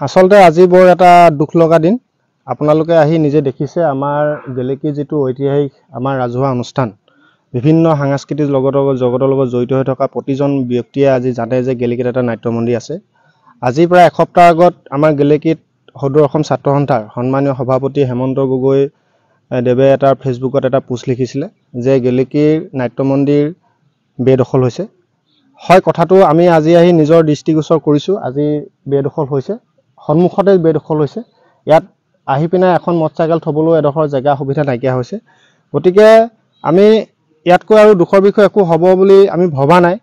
আচলতে আজি বৰ এটা দুখ লগা দিন। আপোনালোকে আহি নিজে দেখিছে আমাৰ গেলেকী যেটো ঐতিহাসিক আমাৰ ৰাজহুৱা অনুষ্ঠান বিভিন্ন সাংস্কৃতিক জগতৰ লগত জড়িত হৈ থকা প্ৰতিজন ব্যক্তিয়ে আজি জানে যে গেলেকীত এটা নাট্য মন্দিৰ আছে। আজি প্ৰায় এসপ্তাহ আগত আমাৰ গেলেকীত সদৌ অসম ছাত্ৰ সন্থাৰ সন্মানীয় সভাপতি হেমন্ত গগৈ দেৱে এটা ফেচবুকত এটা পোষ্ট লিখিছিলে যে গেলেকীৰ নাট্য মন্দিৰ বেদখল হৈছে। হয়, কথাটো আমি আজি আহি নিজৰ দৃষ্টিগোচৰ কৰিছো। আজি বেদখল হৈছে, সন্মুখতে বেদখল হৈছে। ইয়াত আহি পিনে এখন মটৰচাইকেল থবলৈ এডোখৰ জেগা সুবিধা নাইকিয়া হৈছে। গতিকে আমি ইয়াতকৈ আৰু দুখৰ বিষয় একো হ'ব বুলি আমি ভবা নাই।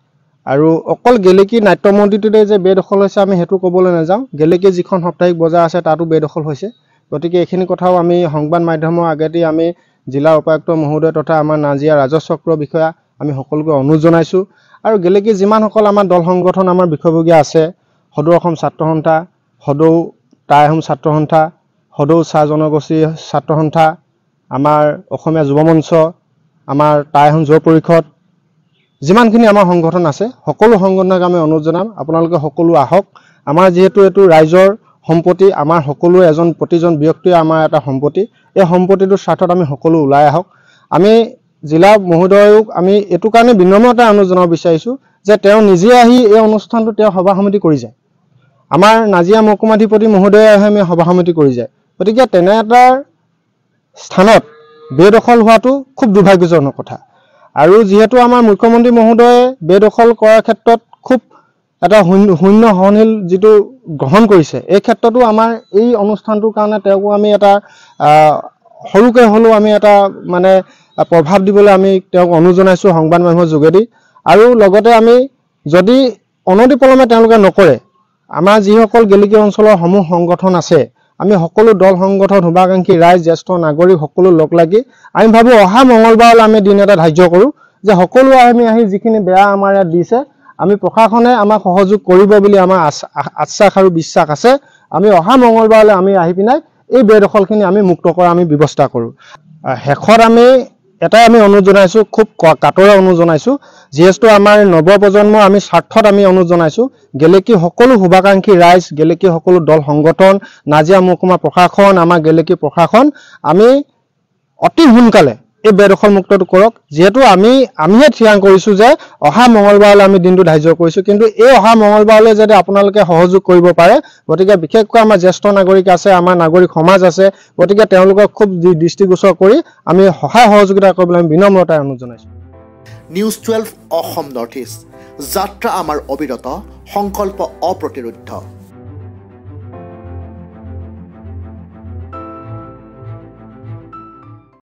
আৰু অকল গেলেকী নাট্য মন্দিৰটোতে যে বেদখল হৈছে আমি হেতু ক'বলৈ নাযাওঁ। গেলেকী যিখন সাপ্তাহিক বজাৰ আছে তাতো বেদখল হৈছে। গতিকে এইখিনি কথাও আমি সংবাদ মাধ্যমৰ আগেদি আমি জিলা উপায়ুক্ত মহোদয় তথা আমাৰ নাজিয়া ৰাজহ চক্ৰ বিষয়া আমি সকলোকে অনুৰোধ জনাইছো। আৰু গেলেকী যিমানসকল আমাৰ দল সংগঠন আমাৰ বিষয়ববীয়া আছে, সদৌ অসম ছাত্ৰ সন্থা, সদৌ টাই আহোম ছাত্ৰ সন্থা, সদৌ চাহ জনগোষ্ঠী ছাত্ৰ সন্থা, আমাৰ অসমীয়া যুৱ মঞ্চ, আমাৰ টাই আহোম যুৱ পৰিষদ, যিমানখিনি আমাৰ সংগঠন আছে সকলো সংগঠনক আমি অনুৰোধ জনাম আপোনালোকে সকলো আহক। আমাৰ যিহেতু এইটো ৰাইজৰ সম্পত্তি, আমাৰ সকলো প্ৰতিজন ব্যক্তিয়ে আমাৰ এটা সম্পত্তি। এই সম্পত্তিটোৰ স্বাৰ্থত আমি সকলো ওলাই আহক। আমি জিলা মহোদয়ক আমি এইটো কাৰণে বিনম্ৰতা অনুৰোধ জনাব বিচাৰিছো যে তেওঁ নিজে আহি এই অনুষ্ঠানটো তেওঁ সভা সমিতি কৰি যায়। আমাৰ নাজিয়া মহকুমাধিপতি মহোদয়ে আহি আমি সভা সমিতি কৰি যায়। গতিকে তেনে এটা স্থানত বেদখল হোৱাটো খুব দুৰ্ভাগ্যজনক কথা। আৰু যিহেতু আমাৰ মুখ্যমন্ত্ৰী মহোদয়ে বেদখল কৰাৰ ক্ষেত্ৰত খুব এটা শূন্য সহনশীল যিটো গ্ৰহণ কৰিছে, এই ক্ষেত্ৰতো আমাৰ এই অনুষ্ঠানটোৰ কাৰণে তেওঁকো আমি এটা সৰুকে হ'লেও আমি এটা মানে প্ৰভাৱ দিবলৈ আমি তেওঁক অনুৰোধ জনাইছো সংবাদ মাধ্যমৰ যোগেদি। আৰু লগতে আমি যদি অনতিপলমে তেওঁলোকে নকৰে, আমাৰ যিসকল গেলেকী অঞ্চলৰ সমূহ সংগঠন আছে, আমি সকলো দল সংগঠন শুভাকাংক্ষী ৰাইজ জ্যেষ্ঠ নাগৰিক সকলো লগ লাগি আমি ভাবো অহা মঙলবাৰলৈ আমি দিন এটা ধাৰ্য কৰোঁ যে সকলোৱে আমি আহি যিখিনি বেয়া আমাৰ ইয়াত দিছে আমি প্ৰশাসনে আমাক সহযোগ কৰিব বুলি আমাৰ আশ্বাস আৰু বিশ্বাস আছে। আমি অহা মঙলবাৰলৈ আমি আহি পিনে এই বেদখলখিনি আমি মুক্ত কৰা আমি ব্যৱস্থা কৰোঁ। শেষত আমি এটাই আমি অনুৰোধ জনাইছো, খুব কাটৰে অনুৰোধ জনাইছো, যিহেতু আমাৰ নৱপ্ৰজন্মৰ আমি স্বাৰ্থত আমি অনুৰোধ জনাইছো গেলেকী সকলো শুভাকাংক্ষী ৰাইজ, গেলেকী সকলো দল সংগঠন, নাজিয়া মহকুমা প্ৰশাসন, আমাৰ গেলেকী প্ৰশাসন আমি অতি সোনকালে এই বেদখল মুক্তটো কৰক। যিহেতু আমিহে থিৰাং কৰিছো যে অহা মঙলবাৰলৈ আমি দিনটো ধাৰ্য কৰিছো, কিন্তু এই অহা মঙলবাৰলৈ যদি আপোনালোকে সহযোগ কৰিব পাৰে, গতিকে বিশেষকৈ আমাৰ জ্যেষ্ঠ নাগৰিক আছে, আমাৰ নাগৰিক সমাজ আছে, গতিকে তেওঁলোকক খুব দৃষ্টিগোচৰ কৰি আমি সহায় সহযোগিতা কৰিবলৈ আমি বিনম্ৰতাৰে অনুৰোধ জনাইছো। নিউজ 12 অসম নৰ্থ ইষ্ট, যাত্ৰা আমাৰ অবিৰত, সংকল্প অপ্ৰতিৰোধ্য।